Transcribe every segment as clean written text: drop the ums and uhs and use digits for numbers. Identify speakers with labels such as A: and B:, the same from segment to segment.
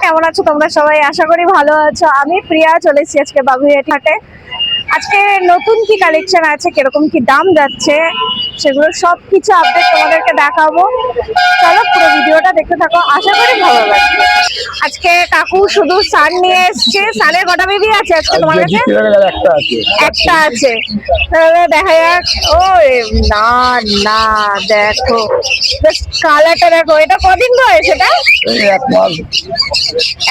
A: কেমন আছো তোমরা সবাই? আশা করি ভালো আছো। আমি প্রিয়া চলে এসেছি আজকে বাগুইহাট হাটে। আজকে নতুন কি কালেকশন আছে, কিরকম কি দাম যাচ্ছে, সেগুলো সব কিছু আপডেট তোমাদেরকে দেখাবো। চলো পুরো ভিডিওটা দেখতে থাকো, আশা করি ভালো লাগবে। আজকে কাকু শুধু সান নিয়ে এসছে। সানের কটা বেবি আছে আজকে তোমার কাছে? একটা আছে। তাহলে দেখা যাক। ও না না, দেখো কালারটা দেখো। এটা কদিন বয়স? এটা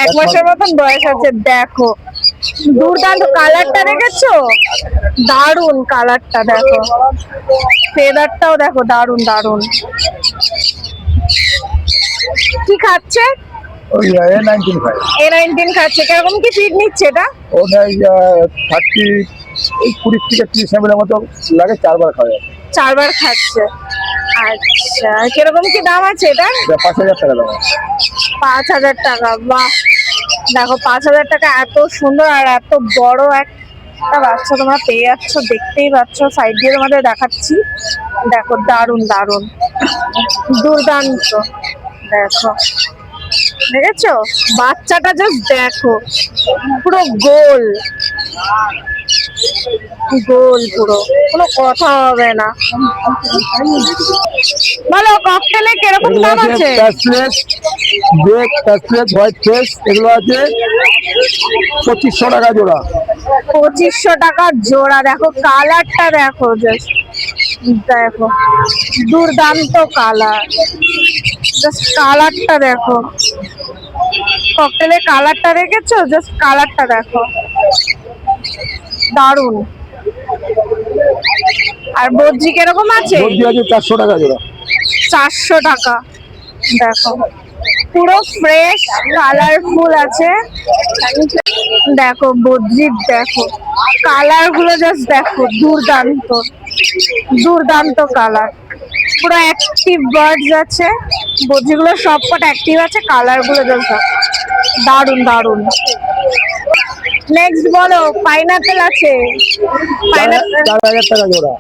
A: 1 মাসের মতন বয়স আছে। দেখো দুর্দান্ত কালারটা, দেখেছো? দারুন কালারটা, দেখো ফেদারটাও দেখো, দারুন দারুন। কি খাচ্ছে? A19 খাচ্ছে। কিরকম কি ফিড নিচ্ছে এটা?
B: 20 থেকে 30 ml মতো লাগে, 4 বার খাওয়া যায়।
A: 4 বার খাচ্ছে। আচ্ছা, কিরকম কি দাম আছে এটা?
B: 5000 টাকা দাম।
A: 5000 টাকা। বাহ, দেখো 5000 টাকা এত সুন্দর আর এত বড় একটা বাচ্চা তোমরা পেয়ে যাচ্ছ। দেখতেই পাচ্ছ, সাইড দিয়ে তোমাদের দেখাচ্ছি। দেখো দারুন দারুন, দুর্দান্ত। দেখো দেখেছো বাচ্চাটা? জাস্ট দেখো, পুরো গোল গোল, পুরো কোনো কথা হবে না। বলো ককটেলে কিরকম দাম আছে?
B: হোয়াইট ফেস এগুলো আছে 2500 টাকা জোড়া।
A: 2500 টাকা জোড়া। দেখো কালারটা দেখো, জাস্ট দেখো দুর্দান্ত কালার। জাস্ট কালারটা দেখো, ককটেলের কালারটা দেখেছো? জাস্ট কালারটা দেখো, দারুন। আর বদ্রি কিরকম আছে?
B: বদ্রি আছে 400 টাকা জোড়া।
A: 400 টাকা। দেখো পুরো ফ্রেশ কালারফুল আছে। দেখো বদ্রির, দেখো কালার গুলো জাস্ট দেখো, দুর্দান্ত দুর্দান্ত কালার। পুরো অ্যাক্টিভ বার্ডস আছে, বদ্রিগুলো সবকটা অ্যাক্টিভ আছে। কালার গুলো জাস্ট দারুন দারুন। নেক্সট বলো, পাইনাপেল আছে।
B: 4000 টাকা জোড়া।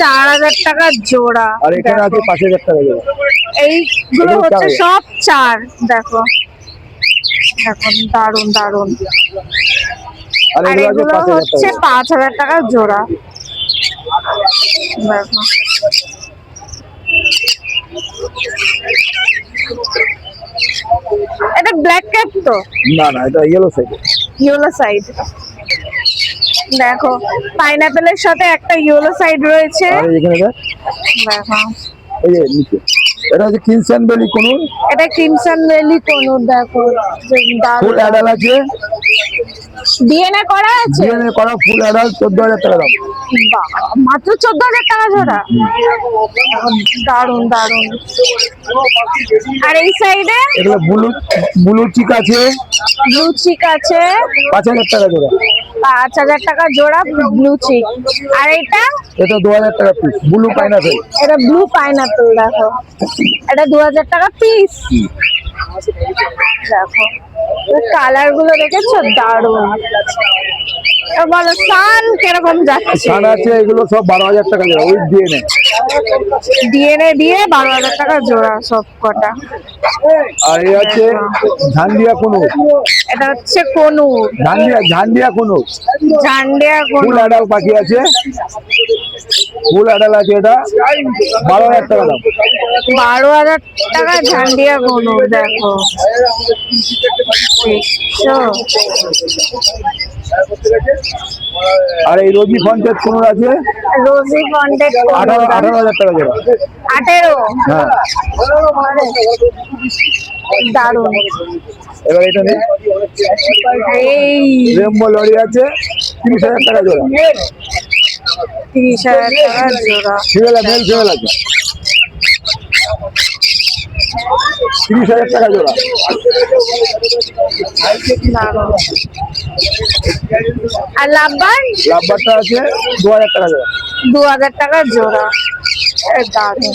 A: 4000 টাকা জোড়া।
B: আর এখানে আছে 5000 টাকা জোড়া।
A: এইগুলো হচ্ছে সব 4। দেখো দেখো দারুন দারুন। আর এগুলো হচ্ছে 5000 টাকা জোড়া। দেখো এটা ব্ল্যাক ক্যাপ তো?
B: না না, এটা ইয়েলো সাইড।
A: Yellow side. দেখো পাইনাপেলের সাথে একটা ইয়েলো সাইড রয়েছে।
B: আর এখানে
A: দেখো
B: এই যে নিচে এটা হচ্ছে ক্রিমসন বেলি কোনুর।
A: এটা ক্রিমসন বেলি কোনুর। দেখো
B: ফুল অ্যাডাল আছে,
A: ডিএনএ করা আছে।
B: ডিএনএ করা ফুল অ্যাডাল 14000 টাকা দাম।
A: মাত্র 14000 টাকা জোড়া। দারুন দারুন। আর এই সাইডে
B: এগুলো ব্লু চিক আছে।
A: ব্লু চিক আছে
B: 5000 টাকা জোড়া।
A: 5000 টাকা জোড়া ব্লু চিক। আর এটা
B: 2000 টাকা পিস ব্লু পাইনাপেল।
A: এটা ব্লু পাইনাপেল। দেখো এটা 2000 টাকা পিস। দেখো কালার গুলো দেখেছো, দারুন। বলো সান কিরকম যাচ্ছে?
B: সান আছে এগুলো সব 12000 টাকা জোড়া, উইথ ডিএনএ।
A: ডিএনএ দিয়ে 12000 টাকা জোড়া সব কটা।
B: আর এই আছে ঝান্ডিয়া কোনুর।
A: এটা হচ্ছে কোনুর।
B: ঝান্ডিয়া কোনুর।
A: ঝান্ডিয়া
B: ফুল
A: কোনুর।
B: অ্যাডাল পাখি আছে, ফুল অ্যাডাল আছে। এটা 12000 টাকা দাম।
A: 12000 টাকা ঝান্ডিয়া কোনুর। দেখো
B: আর এই রোজি ফন্টেড কোনুর আছে,
A: রোজি ফন্টেড
B: 18000 টাকা জোড়া।
A: 18।
B: হ্যাঁ
A: দারুন।
B: এবার এটা নেই,
A: এই
B: রেমবো লরি আছে 30000 টাকা জোড়া।
A: 30000 টাকা জোড়া।
B: ফিমেল মেল ফিমেল আছে 30000 টাকা জোড়া।
A: দারুন। আর
B: লাভবারটা আছে 2000 টাকা জোড়া।
A: 2000 টাকা জোড়া। দারুন।